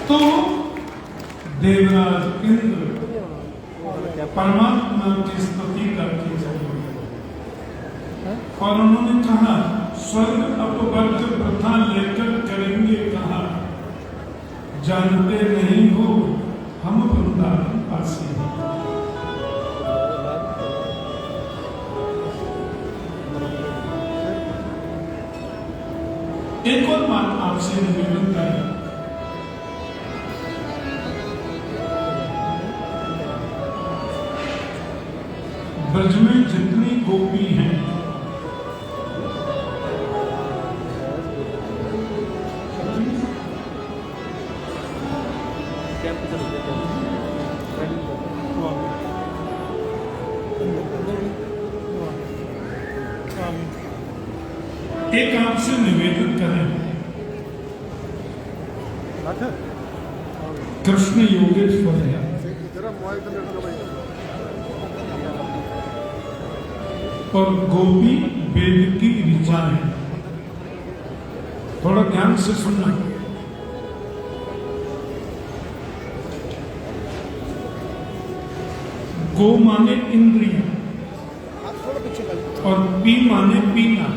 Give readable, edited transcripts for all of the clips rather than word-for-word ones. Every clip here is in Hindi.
तो देवराज इंद्र परमात्मा की स्तुति करके चले और उन्होंने कहा स्वर्ग अपवर्ग प्रथा लेकर करेंगे कहा, जानते नहीं हो हम वृंदावन वासी हैं। एक और बात आपसे निवेदन करें, ब्रज में जितनी गोपी हैं एक आपसे निवेदन करें, कृष्ण योगेश्वर है और गोपी वेद की ऋचा है। थोड़ा ध्यान से सुनना। गो माने इंद्रिय और पी माने पीना।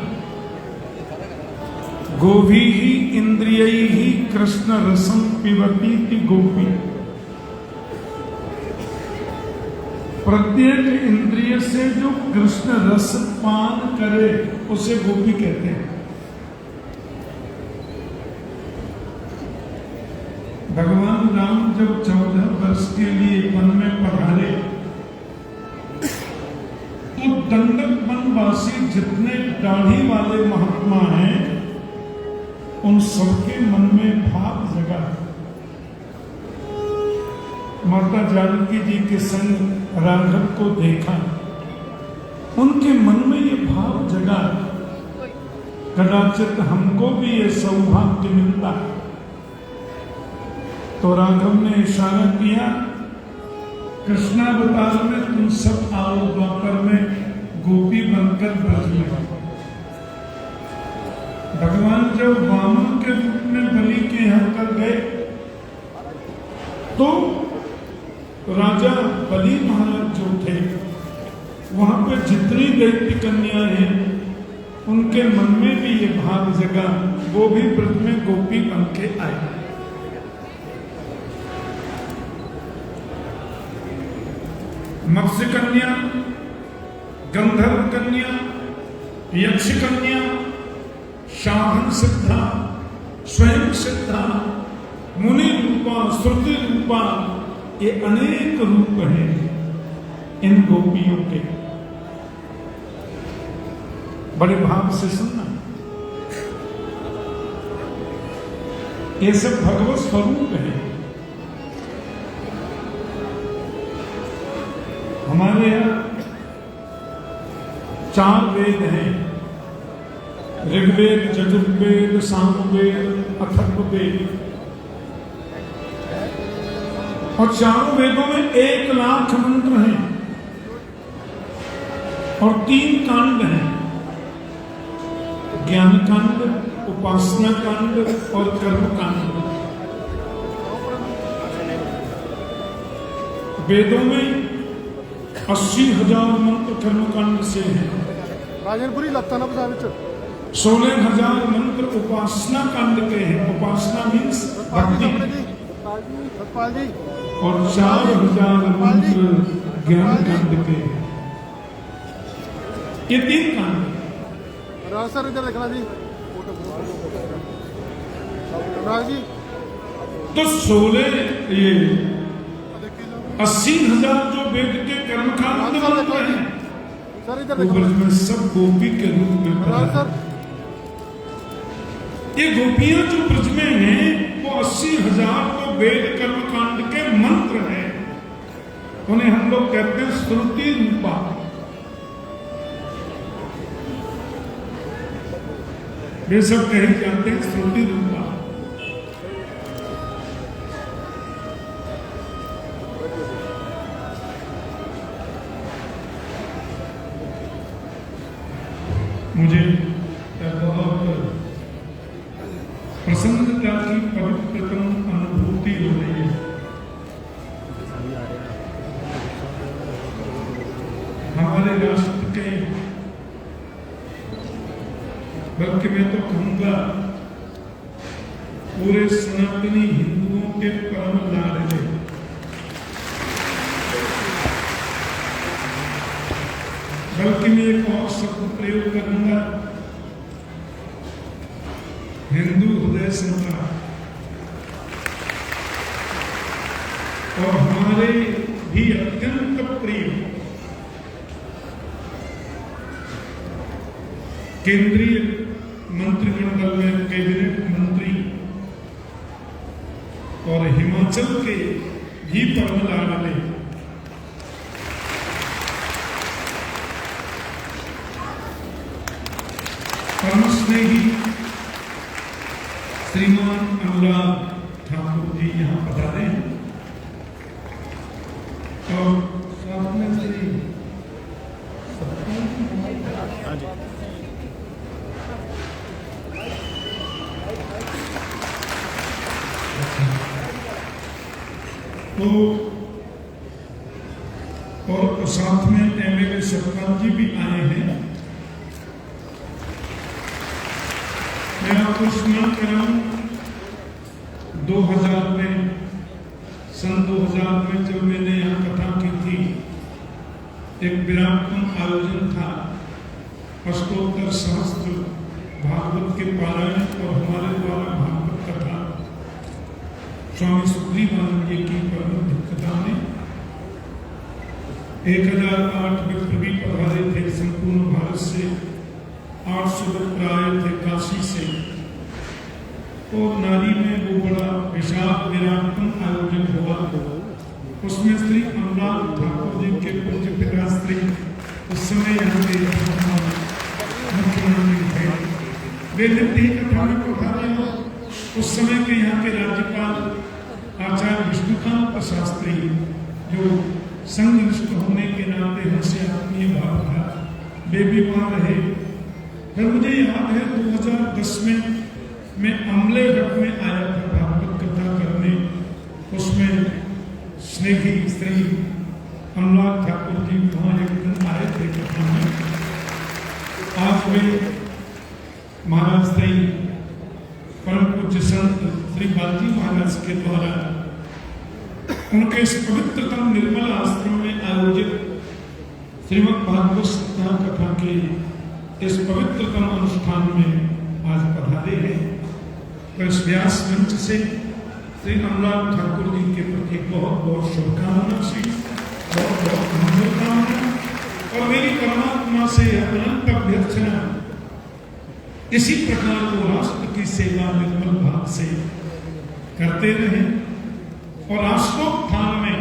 गोभी ही इंद्रिय ही कृष्ण रसम पिबती थी गोपी। प्रत्येक इंद्रिय से जो कृष्ण रस पान करे उसे गोपी कहते हैं। भगवान राम जब 14 वर्ष के लिए वन में पधारे तो दंडक वनवासी जितने दाढ़ी वाले महात्मा हैं उन सबके मन में भाव जगा। माता जानकी जी के संग राघव को देखा, उनके मन में ये भाव जगा, कदाचित हमको भी ये सौभाग्य मिलता। तो राघव ने इशारा किया, कृष्णावतार में तुम सब आओ, द्वापर में गोपी बनकर ब्रज में। भगवान जब वामन के रूप में बलि के यहां कर गए तो राजा बलि महाराज जो थे वहां पे जितनी दैत्य कन्या हैं उनके मन में भी ये भाव जगा, वो भी ब्रज में गोपी बन के आए। मत्स्य कन्या, गंधर्व कन्या, यक्ष कन्या, शाहन सिद्धा, स्वयं सिद्धा, मुनि रूपा, श्रुति रूपा, ये अनेक रूप हैं इन गोपियों के। बड़े भाव से सुनना, ये सब भगवत स्वरूप है। हमारे यहाँ 4 वेद हैं, ऋग्वेद, यजुर्वेद, सामवेद, अथर्ववेद। और चारों वेदों में 1 लाख मंत्र हैं और 3 कांड हैं, ज्ञान कांड, उपासना कांड और कर्म कांड। वेदों में 80,000 मंत्र कर्म कांड से हैं। 16,000 मंत्र उपासना कांड के हैं। उपासना मीन्स भक्ति। और 4,000 मंत्र ज्ञान कांड के। ये 3 कांड। सर इधर देखना जी, जी। तो 16 ये 80,000 जो वेद के कर्म कांड हैं सर इधर में सब गोपी के रूप में सर। ये गोपियां जो ब्रज में हैं वो 80,000 तो वेद कर्म कांड के मंत्र हैं। उन्हें हम लोग कहते हैं श्रुति रूपा। वे सब कहे जाते हैं श्रुति रूपा। मुझे बहुत प्रसन्नता की पवित्रतम अनुभूति हो रही है। हमारे राष्ट्र के, बल्कि मैं तो कहूंगा पूरे सनातनी हिंदुओं के परम लाडले बल्कि मैं एक और शब्द प्रयोग करूंगा, हिंदू हृदय संता और हमारे भी अत्यंत प्रिय केंद्रीय मंत्रिमंडल में कैबिनेट मंत्री और हिमाचल के भी परम लाडले परम स्नेही श्रीमान अनुराग ठाकुर जी यहाँ पधारे हैं और साथ में श्री तो और साथ में एमएलए सरकार जी भी आए हैं। मैं आपको स्मरण कराऊं, 2000 में, सन 2000 में जब मैंने यहाँ कथा की थी, एक विराटम आयोजन था, अष्टोत्तर सहस्त्र भागवत के पारायण और हमारे द्वारा भागवत कथा स्वामी सुग्रीवानंद जी की परम कथा में 1008 विप्र भी पधारे थे संपूर्ण भारत से, 800 विप्र आए थे काशी से, और नारी में वो बड़ा विशाल विराटम आयोजन हुआ। उसमें श्री अनुराग ठाकुर जी के पूज्य पिताश्री उस समय यहाँ के मुख्यमंत्री थे, वे नित्य कथा में पधारे हो। उस समय के यहाँ के राज्यपाल आचार्य विष्णुकांत शास्त्री, जो संघनिष्ठ होने के नाते हमसे आत्मीय भाव था, वे भी वहां रहे। फिर मुझे याद है 2010 में मैं अमलेघट में आया था भागवत कथा करने, उसमें स्नेही श्री अनुराग ठाकुर जी वहां एक दिन आए थे कथा में। आज वे महाराज श्री परम पूज्य संत श्री बालजी महाराज के द्वारा उनके इस पवित्रतम निर्मल आश्रम में आयोजित श्रीमद् भागवत सप्ताह कथा के इस पवित्रतम अनुष्ठान में आज पधारे हैं। तो इस व्यास मंच से श्री अनुराग ठाकुर जी के प्रति बहुत बहुत शुभकामना, बहुत बहुत मंगलकामना और मेरी परमात्मा से अनंत अभ्यर्थना, इसी प्रकार वो राष्ट्र की सेवा निर्मल भाव से करते रहे और राष्ट्रोत्थान में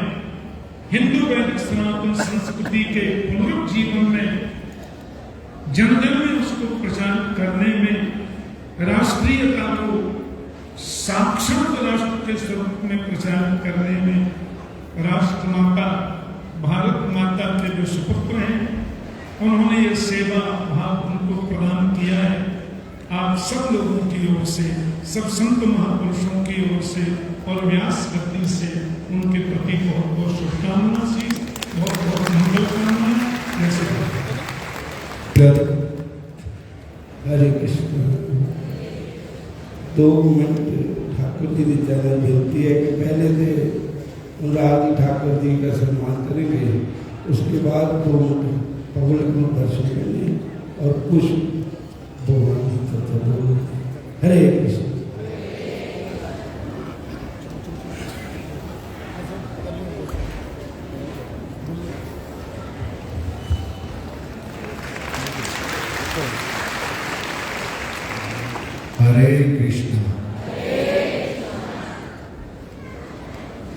हिंदू वैदिक सनातन संस्कृति के पुनरुज्जीवन में जन जन में उसको प्रचार करने में, राष्ट्रीयता को साक्षात राष्ट्र के स्वरूप में प्रचार करने में राष्ट्र माता भारत माता के जो सुपुत्र हैं, उन्होंने ये सेवा भाव उनको प्रदान किया है। आप सब लोगों की ओर से, सब संत महापुरुषों की ओर से और व्यास गति से उनके प्रति बहुत बहुत शुभकामना सी, बहुत बहुत मंगलकामना। हरे कृष्ण। 2 मिनट ठाकुर जी की चरण मिलती है कि पहले से अनुराग ठाकुर जी का सम्मान करेंगे, उसके बाद 2 मिनट पब्लिक में दर्शन करेंगे और कुछ हरे कृष्ण। हरे कृष्ण।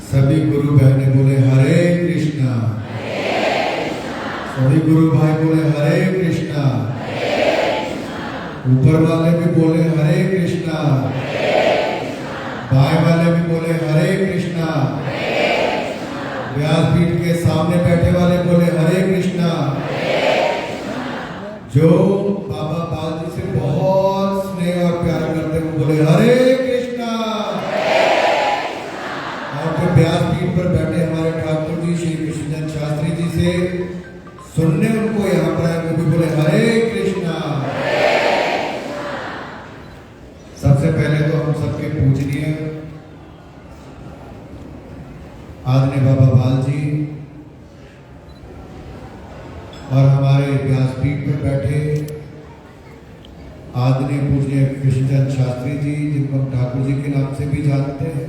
सभी गुरु बहने बोले हरे कृष्णा, सभी गुरु भाई बोले हरे कृष्णा। ऊपर वाले भी बोले हरे कृष्णा, बाएं वाले भी बोले हरे कृष्णा, व्यासपीठ के सामने बैठे वाले बोले हरे कृष्णा, जो बाबा बाल जी से बहुत स्नेह और प्यार करते हैं बोले हरे कृष्णा, और जो व्यासपीठ पर बैठे हमारे ठाकुर जी श्री कृष्णचंद्र शास्त्री जी से सुनने उनको यहाँ पर आए वो भी बोले हरे कृष्णा। सबसे पहले तो हम सबके पूजनीय आदरणीय बाबा बाल जी और हमारे व्यासपीठ पर बैठे आदरणीय पूजनीय कृष्णचंद्र शास्त्री जी, जिनको हम ठाकुर जी के नाम से भी जानते हैं,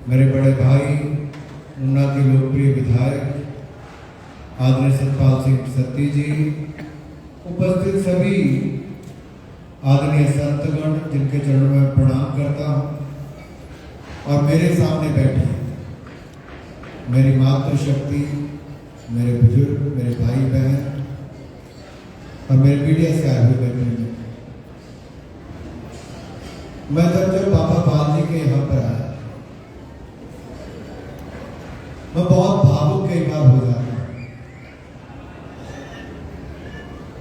मेरे बड़े भाई ऊना के लोकप्रिय विधायक आदरणीय सतपाल सिंह सत्ती जी, उपस्थित सभी आदरणीय संतगण जिनके चरणों में प्रणाम करता हूँ, और मेरे सामने बैठे मेरी मातृशक्ति, मेरे बुजुर्ग, मेरे भाई बहन और मेरे मीडिया से आए हुए बैठे। मैं जब बाबा बाल जी के यहाँ पर आया, मैं बहुत भावुक कई बार हो जाता हूँ,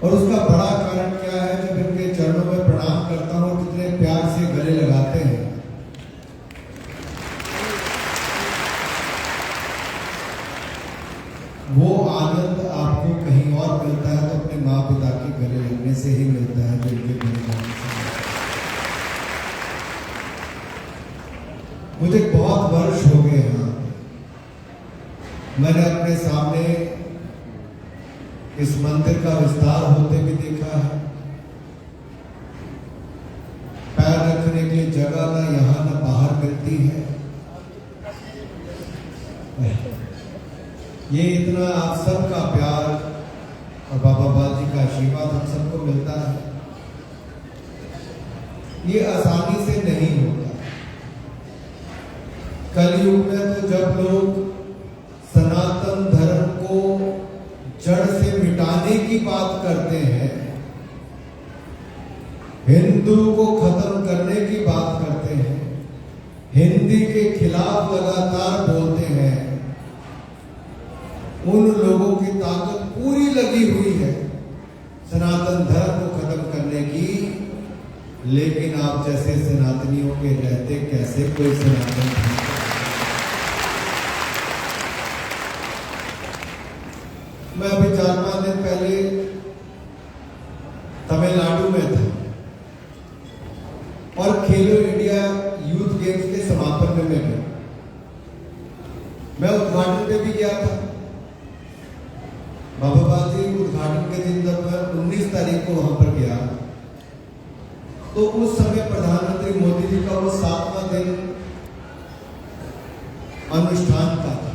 और उसका बड़ा कारण क्या है, जब इनके चरणों में प्रणाम करता हूँ कितने प्यार से गले लगाते हैं। वो आनंद आपको कहीं और मिलता है तो अपने माँ पिता के गले लगने से ही मिलता है, जो इनके गले लगने से। मुझे बहुत वर्ष हो गए यहाँ, मैंने अपने सामने इस मंदिर का विस्तार होते भी देखा है। पैर रखने के लिए जगह ना यहाँ ना बाहर मिलती है। ये इतना आप सबका प्यार और बाबा बाल जी का आशीर्वाद हम सबको मिलता है, ये आसानी से नहीं होता। कलयुग में तो जब लोग सनातन धर्म को जड़ से मिटाने की बात करते हैं, हिंदू को खत्म करने की बात करते हैं, हिंदी के खिलाफ लगातार बोलते हैं, उन लोगों की ताकत पूरी लगी हुई है सनातन धर्म को खत्म करने की, लेकिन आप जैसे सनातनियों के रहते कैसे कोई सनातन। मैं अभी 4-5 दिन पहले तमिलनाडु में था और खेलो इंडिया यूथ गेम्स के समापन में मैं गया। मैं उद्घाटन पे भी गया था। बाबा बाल जी उद्घाटन के दिन जब मैं 19 तारीख को वहां पर गया, तो उस समय प्रधानमंत्री मोदी जी का वो 7वां दिन अनुष्ठान का था,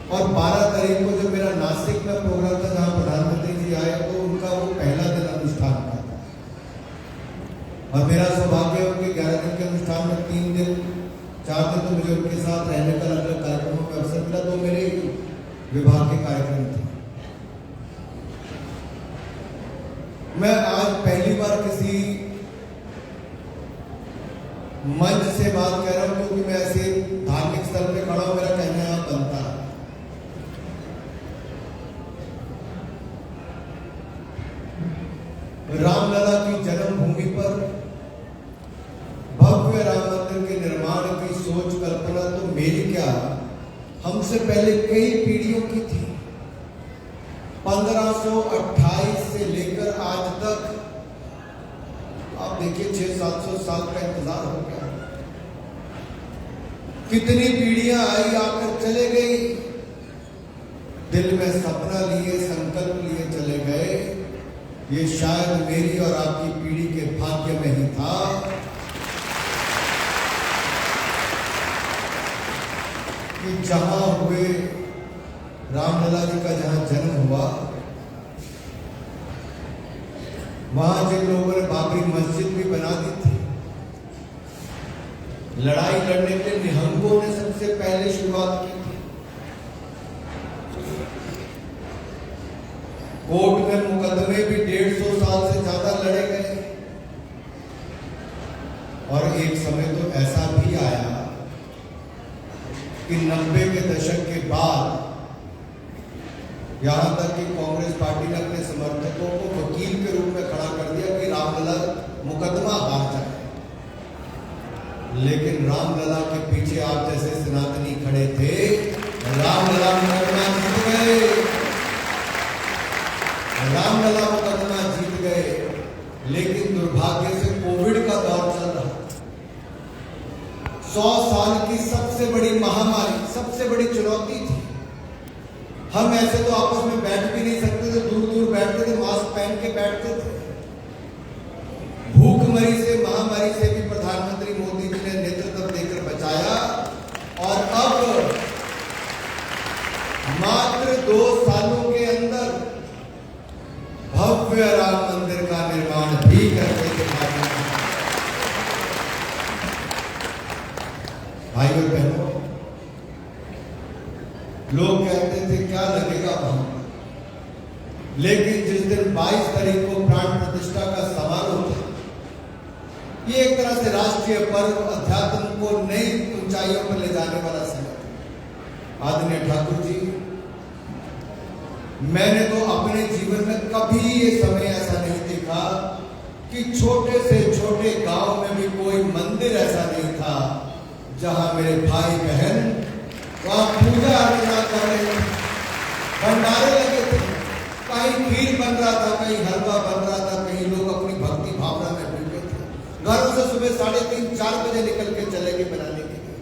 और 12 तारीख को जब मेरा नासिक में प्रोग्राम था जहां प्रधानमंत्री जी आए, तो उनका वो पहला दिन अनुष्ठान का था। और मेरा सौभाग्य है उनके 11 दिन के अनुष्ठान में 3 दिन 4 दिन तो मुझे उनके साथ रहने का अलग अलग कार्यक्रमों में अवसर मिला। तो मेरे विभाग के कार्यक्रम थे। मैं आज पहली बार किसी मंच से बात कर रहा हूं, क्योंकि मैं ऐसे धार्मिक स्थल पे खड़ा हूं, मेरा कहना यहां बनता है। रामलला की जन्मभूमि पर भव्य राम मंदिर के निर्माण की सोच कल्पना तो मेरी क्या, हमसे पहले कई पीढ़ियों की थी। 1528 से लेकर आज तक आप देखिए 600-700 साल का इंतजार हो गया। कितनी पीढ़ियां आई, आकर चले गई, दिल में सपना लिए, संकल्प लिए चले गए। ये शायद मेरी और आपकी पीढ़ी के भाग्य में ही था कि जहां हुए रामलला जी का जहां जन्म हुआ, वहां जिन लोगों ने बाबरी मस्जिद भी बना दी थी, लड़ाई लड़ने के निहंगों ने सबसे पहले शुरुआत की थी। कोर्ट में मुकदमे भी 150 साल ज्यादा लड़े गए। और एक समय तो ऐसा भी आया कि 90 के दशक के बाद यहां तक कि कांग्रेस पार्टी ने अपने समर्थकों को वकील के रूप में खड़ा कर दिया कि रामलला मुकदमा हार जाए। लेकिन रामलला के पीछे आप जैसे सनातनी खड़े थे, रामलला मुकदमा जीत गए, रामलला मुकदमा जीत गए। लेकिन दुर्भाग्य से कोविड का दौर चल रहा, 100 साल की सबसे बड़ी महामारी, सबसे बड़ी चुनौती थी। हम ऐसे तो आपस में बैठ भी नहीं सकते थे, दूर दूर बैठते थे, मास्क पहन के बैठते थे। भूखमरी से, महामारी से भी प्रधानमंत्री मोदी जी ने नेतृत्व देकर बचाया। और अब मात्र 2 सालों के अंदर भव्य राम मंदिर का निर्माण भी करके दिखाया। भाई और बहनों, लोग कहते थे क्या लगेगा वहां, लेकिन जिस दिन 22 तारीख को प्राण प्रतिष्ठा का समारोह था, ये एक तरह से राष्ट्रीय पर्व, अध्यात्म को नई ऊंचाइयों पर ले जाने वाला समय था। आदरणीय ठाकुर जी, मैंने तो अपने जीवन में कभी ये समय ऐसा नहीं देखा कि छोटे से छोटे गांव में भी कोई मंदिर ऐसा नहीं था जहां मेरे भाई बहन वहां पूजा अर्चना कर रहे थे, भंडारे लगे थे, कहीं खीर बन रहा था, कहीं हलवा बन रहा था, कहीं लोग अपनी भक्ति भावना में डूबे थे। घरों से सुबह 3:30-4 बजे निकल के चले गए बनाने के लिए।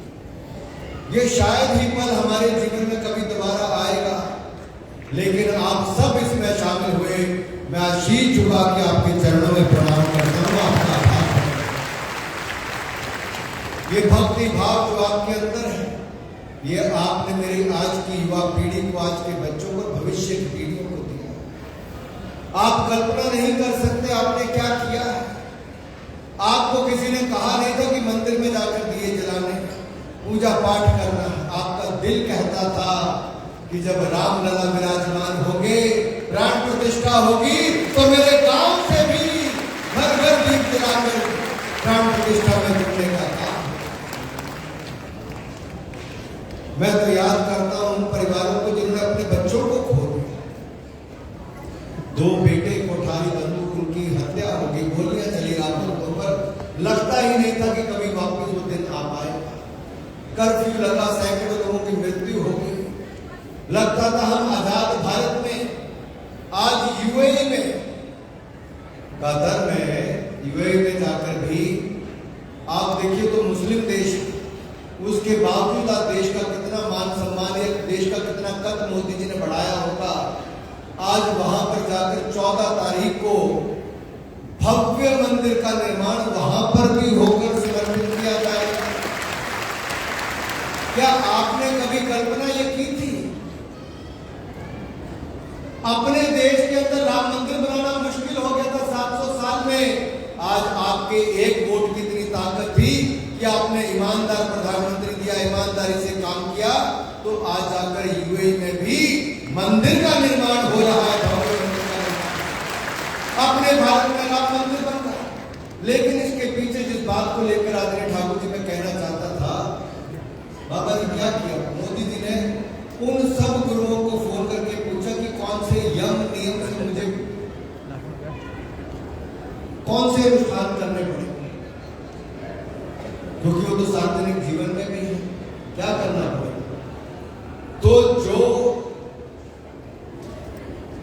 ये शायद ही पल हमारे जीवन में कभी दोबारा आएगा, लेकिन आप सब इसमें शामिल हुए। मैं आशीष झुका के आपके चरणों में प्रणाम करता हूँ, आपका आभार। ये भक्ति भाव जो आपके अंदर है, ये आपने मेरी आज की युवा पीढ़ी को, आज के बच्चों को, भविष्य की पीढ़ियों को दिया। आप कल्पना नहीं कर सकते आपने क्या किया है। आपको किसी ने कहा नहीं था कि मंदिर में जाकर दिए जलाने, पूजा पाठ करना। आपका दिल कहता था कि जब रामलला विराजमान होंगे, प्राण प्रतिष्ठा होगी, तो मेरे गांव से भी घर घर दीप जलाकर प्राण प्रतिष्ठा में जुड़ने का काम। मैं तो याद करता हूं उन परिवारों को जिन्होंने अपने बच्चों को खो दिया। 2 बेटे, कोठारी बंदूक, उनकी हत्या हो गई, गोलियां चली रातों को, पर लगता ही नहीं था कि कभी वापस वो दिन आ पाएगा। कर्फ्यू लगा, सैकड़ों लोगों की मृत्यु हो गई। लगता था हम आजाद भारत में। आज यूएई में कतर में, यूएई में जाकर भी आप देखिए तो मुस्लिम देश, उसके बावजूद आप देश का कितना मान सम्मान, या देश का कितना कद मोदी जी ने बढ़ाया होगा। आज वहां पर जाकर 14 तारीख को भव्य मंदिर का निर्माण वहां पर भी होकर समर्पित किया जाएगा। क्या आपने कभी कल्पना ये की थी? अपने देश के अंदर राम मंदिर बनाना मुश्किल हो गया था 700 साल में। आज आपके एक वोट की इतनी ताकत थी कि आपने ईमानदार प्रधानमंत्री दिया, ईमानदारी से काम किया, तो आज जाकर यूएई में भी मंदिर का निर्माण हो रहा है। अपने भारत में राम मंदिर बन रहा है। लेकिन इसके पीछे जिस बात को लेकर आदरणीय ठाकुर जी मैं कहना चाहता था, बाबा जी क्या किया, मोदी जी ने उन सब गुरुओं को फोन करके पूछा कि कौन से यम नियम से मुझे कौन से अनुष्ठान करने पड़े, क्योंकि वो तो सार्वजनिक जीवन में भी है, क्या करना पड़ेगा। तो जो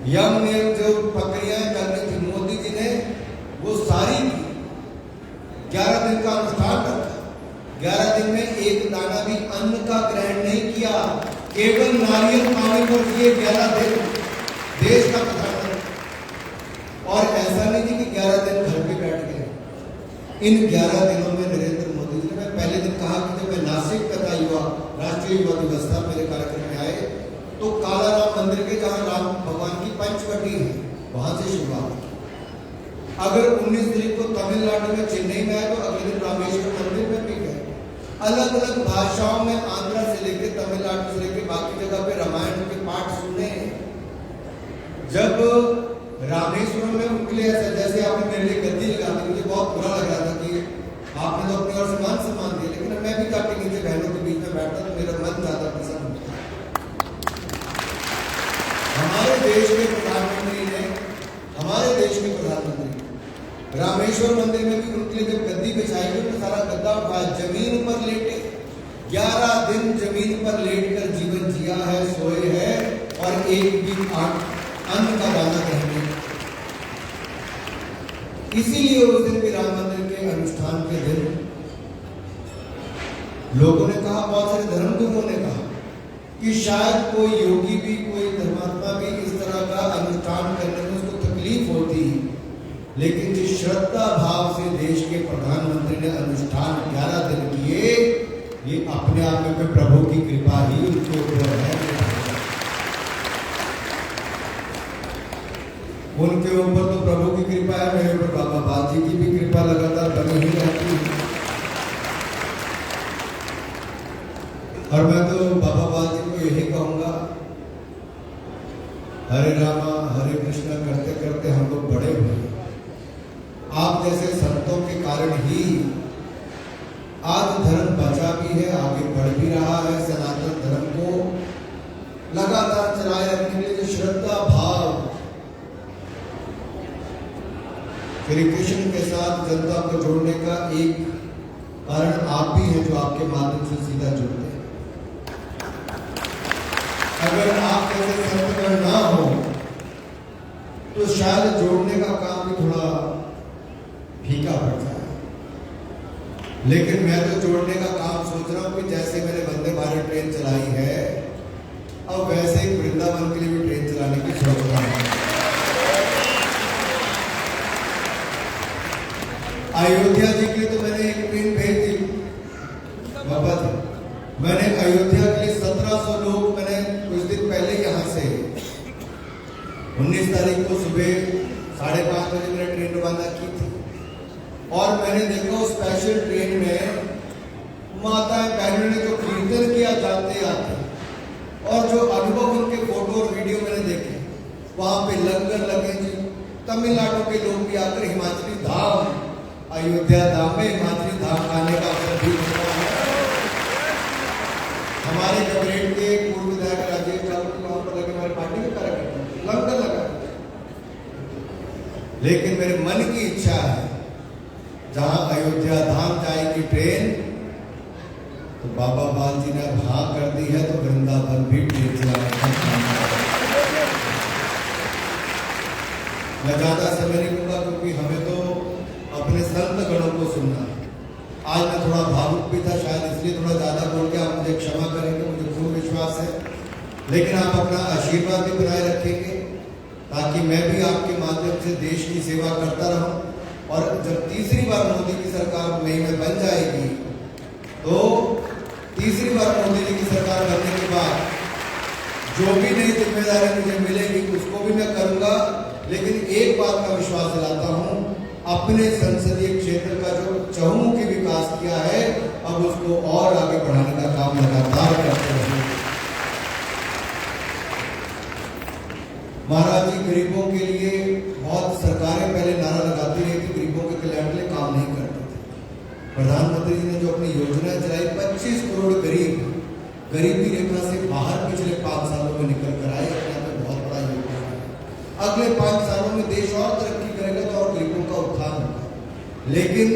यम नियम, जो प्रक्रियाएं करनी थी, मोदी जी ने वो सारी की। 11 दिन का अनुष्ठान रखा, 11 दिन में एक दाना भी अन्न का ग्रहण नहीं किया, केवल नारियल पानी पर दिए 11 दिन देश का प्रधानमंत्री। और ऐसा नहीं थी कि 11 दिन घर पे बैठ गए। इन 11 दिनों में नरेंद्र मोदी जी ने, पहले दिन कहा कि जब मैं नासिक तथा युवा राष्ट्रीय युवा दिवस था, मेरे कार्यक्रम में आए तो काला राम मंदिर के जहां राम भगवान की पंचवटी है, वहां से शुरुआत की। अगर 19 तारीख को तमिलनाडु में चेन्नई में आए तो अगले दिन रामेश्वर मंदिर में भी गए। अलग अलग भाषाओं में, आंध्रा से लेकर तमिलनाडु से लेकर बाकी जगह पे रामायण के पाठ सुने। जब रामेश्वरम में उनके लिए ऐसा, जैसे आप रामेश्वर मंदिर में भी उनके लिए जब गद्दी बिछाई गई तो सारा गद्दा उठाया, जमीन पर लेटे 11 दिन जमीन पर लेटकर जीवन जिया है, सोए हैं और एक भी अन्न का दाना नहीं। इसीलिए उस दिन भी राम मंदिर के अनुष्ठान के दिन लोगों ने कहा, बहुत सारे धर्मगुरुओं ने कहा कि शायद कोई योगी भी, कोई धर्मात्मा भी इस तरह का अनुष्ठान करने में उसको तकलीफ होती, लेकिन जिस श्रद्धा भाव से देश के प्रधानमंत्री ने अनुष्ठान 11 दिन किए, ये अपने आप में प्रभु की कृपा ही उनके ऊपर है। उनके ऊपर तो प्रभु की कृपा है, मेरे ऊपर बाबा बाल जी की भी कृपा लगातार बनी ही रहती है। और मैं तो बाबा बाल जी को यही कहूंगा, हरे रामा हरे कृष्णा करते करते हम लोग बड़े हुए। आप जैसे संतों के कारण ही आज धर्म बचा भी है, आगे बढ़ भी रहा है। सनातन धर्म को लगातार चलाए रखने के लिए जो श्रद्धा भाव श्री कृष्ण के साथ जनता को जोड़ने का एक कारण आप भी हैं, जो आपके माध्यम से सीधा जुड़ते हैं। अगर आप जैसे संतगण ना हो तो शायद जोड़ने का काम भी थोड़ा फीका पड़ जाए, लेकिन मैं तो जोड़ने का काम सोच रहा हूं कि जैसे मैंने वंदे भारत ट्रेन चलाई है, अब वैसे ही वृंदावन के लिए भी ट्रेन चलाने की सोच रहा हूं। अयोध्या जी के लिए तो मैंने एक ट्रेन भेज दी बाबा जी। मैंने अयोध्या के लिए 1700 लोग मैंने कुछ दिन पहले यहाँ से 19 तारीख को सुबह 5:30 बजे मैंने ट्रेन रवाना की थी। और मैंने देखा उस स्पेशल ट्रेन में माताएं बहनों ने जो कीर्तन किया जाते आते, और जो अनुभव उनके फोटो और वीडियो मैंने देखे, वहां पे लंगर लगे जी। तमिलनाडु के लोग भी आकर हिमाचली धाम, अयोध्या धाम में हिमाचली धाम खाने का अवसर भी मिलता है। हमारे गबरेट के पूर्व विधायक राजेश ठाकुर वहां पर लगे, हमारे पार्टी के कार्यकर्ता लंगर लगा। लेकिन मेरे मन की इच्छा है, जहां अयोध्या धाम जाएगी ट्रेन, तो बाबा बाल जी ने हाँ कर दी है, तो वृंदावन भी ट्रेन चलाने का काम करेगा। मैं ज्यादा समय नहीं लूंगा, क्योंकि हमें तो अपने संत गणों को सुनना है। आज मैं थोड़ा भावुक भी था, शायद इसलिए थोड़ा ज्यादा बोल के आप मुझे क्षमा करेंगे, मुझे पूर्ण विश्वास है। लेकिन आप अपना आशीर्वाद भी बनाए रखेंगे, ताकि मैं भी आपके माध्यम से देश की सेवा करता रहूं। और जब तीसरी बार मोदी की सरकार मई में बन जाएगी, तो तीसरी बार मोदी जी की सरकार बनने के बाद जो भी नई जिम्मेदारी मुझे मिलेगी उसको भी मैं करूंगा। लेकिन एक बात का विश्वास दिलाता हूं, अपने संसदीय क्षेत्र का जो चहुमुखी विकास किया है, अब उसको और आगे बढ़ाने का काम लगातार करते रहेंगे। महाराज जी गरीबों के लिए बहुत सरकारें पहले नारा लगाती रही थी, गरीबों के कल्याण के लिए काम नहीं करते थे। प्रधानमंत्री जी ने जो अपनी योजना चलाई, 25 करोड़ गरीब गरीबी रेखा से बाहर पिछले 5 सालों में निकल कर आए, बहुत बड़ा योगदान है। अगले 5 सालों में देश और तरक्की करेगा तो और गरीबों का उत्थान होगा। लेकिन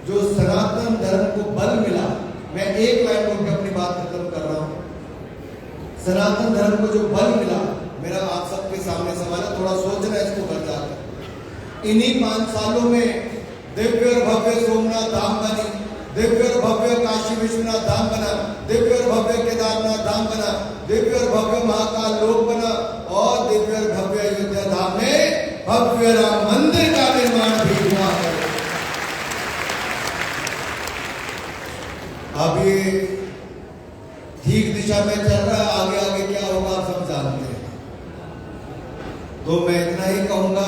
जो सनातन धर्म को बल मिला, मैं एक लाइन बोल के अपनी बात खत्म कर रहा हूं। सनातन धर्म को जो बल मिला, मेरा आप सबके सामने सवाल है, थोड़ा सोचना है इसको कर जाकर। इन्हीं 5 सालों में दिव्य और भव्य सोमनाथ धाम बनी, दिव्य और भव्य काशी विश्वनाथ धाम बना, दिव्य और भव्य केदारनाथ धाम बना, दिव्य और भव्य महाकाल लोक बना, और दिव्य और भव्य अयोध्या धाम में भव्य राम मंदिर का निर्माण भी हुआ है। अब ये ठीक दिशा में चल रहा है, आगे आगे क्या होगा आप सब जानते हैं। तो मैं इतना ही कहूंगा,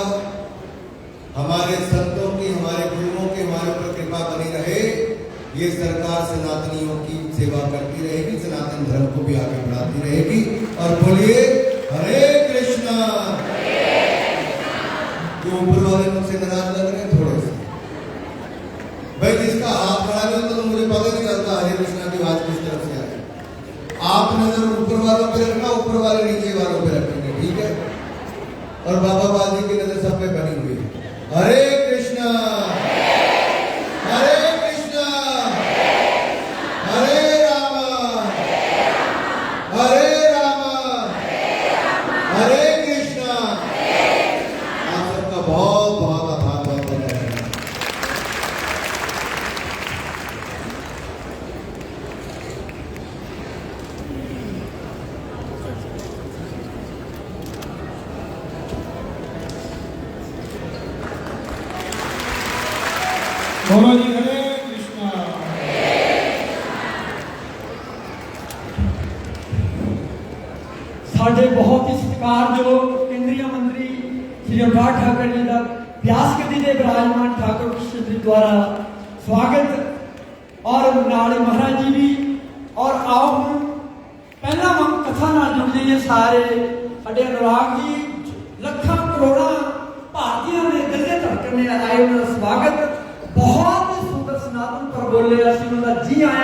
हमारे संतों की, हमारे गुरुओं की हमारे ऊपर कृपा बनी रहे। ये सरकार सनातनियों की सेवा करती रहेगी, सनातन धर्म को भी आगे बढ़ाती रहेगी। और बोलिए हरे कृष्णा। जो ऊपर वाले मुझसे नाराज लग रहे हैं थोड़े से, भाई जिसका हाथ बढ़ा रहे हो तो मुझे पता नहीं चलता हरे कृष्णा की आवाज किस तरफ से आए। आप नजर ऊपर वालों पे रखना, ऊपर वाले नीचे वालों पे रखेंगे, ठीक है। और बाबा बाजी की नजर सब पे बनी हुई है। हरे कृष्णा हरे कृष्णा हरे रामा हरे रामा हरे कृष्णा। आप सबका बहुत बहुत आभार, बहुत धन्यवाद। बोलो जी हरे कृष्णा। साढ़े बहुत ही सत्कारयोग केंद्रीय मंत्री श्री अनुराग ठाकुर जी का व्यास गद्दी के विराजमान ठाकुर कृष्ण जी द्वारा स्वागत और नाले महाराज जी भी। और आओ हम पहला हम कथा ना जुड़ जाइए सारे साढ़े अनुराग जी लखा करोड़ा भारतीयों ने दिल से धड़कन ने आए उनका स्वागत बहुत ही सुंदर सनातन पर बोले असि उनका जी आया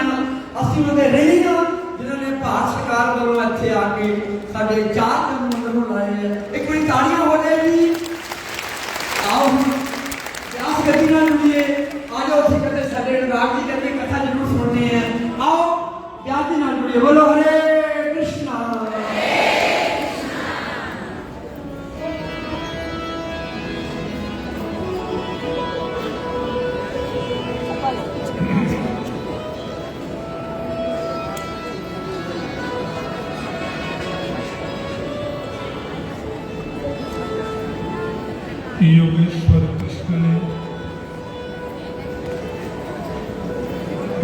असि उन्होंने रही हाँ जिन्होंने भारत सरकार वालों इतने आके साढ़े 4 दिन मंदिर में लाए हैं। एक बार तालियां हो जाएगी। आओ हम व्यास गद्दी ना जुड़िए आज उसे कहते साढ़े अनुराग जी कहते कथा जरूर सुननी है। आओ व्यास जी ना जुड़िए। बोलो हरे कृष्णा। योगेश्वर कृष्ण ने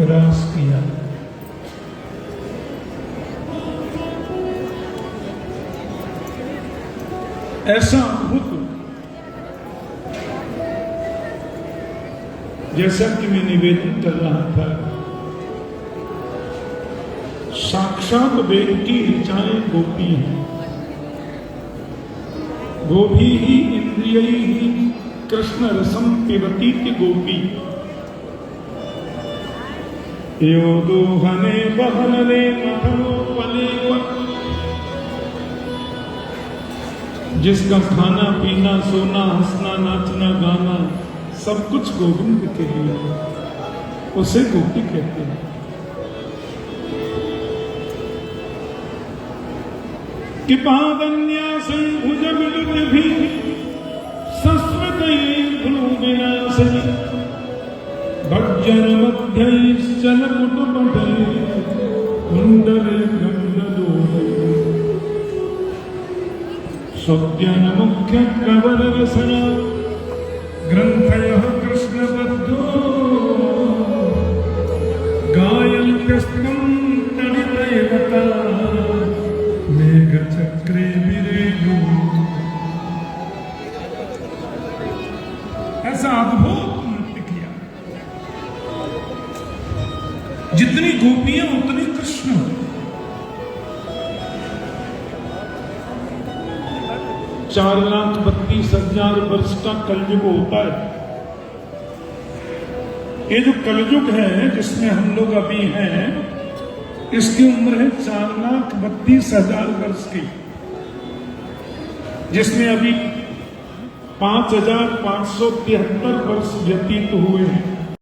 रास किया। ऐसा अद्भुत जैसा कि मैं निवेदन कर रहा था, साक्षात वेद की ऋचाएं गोपी हैं। गोभी ही इंद्रिय ही कृष्ण रसम पिबती गोपी यो दोहने बहनले मथनो पले जिसका खाना पीना सोना हंसना नाचना गाना सब कुछ गोविंद के लिए उसे गोपी कहते हैं। कि पादन्यासै भुजविलुतिभिः संस्मृतैर्भ्रूविनाशैः भज्जनमध्यैश्चलकुटुम्बैः कुण्डलैर्गण्डलोलैः स्वज्ञानमुख्यकवलरसना ग्रन्थयः कृष्णबद्धो गायन्त्यस्तं तडितैवता मेघचक्रे विरेणु। ऐसा अद्भुत नृत्य किया। जितनी गोपियां उतने कृष्ण। 4,32,000 वर्ष का कलयुग होता है। ये जो कलयुग है जिसमें हम लोग अभी हैं, इसकी उम्र है 4,32,000 वर्ष की, जिसमें अभी 5,573 वर्ष व्यतीत हुए हैं।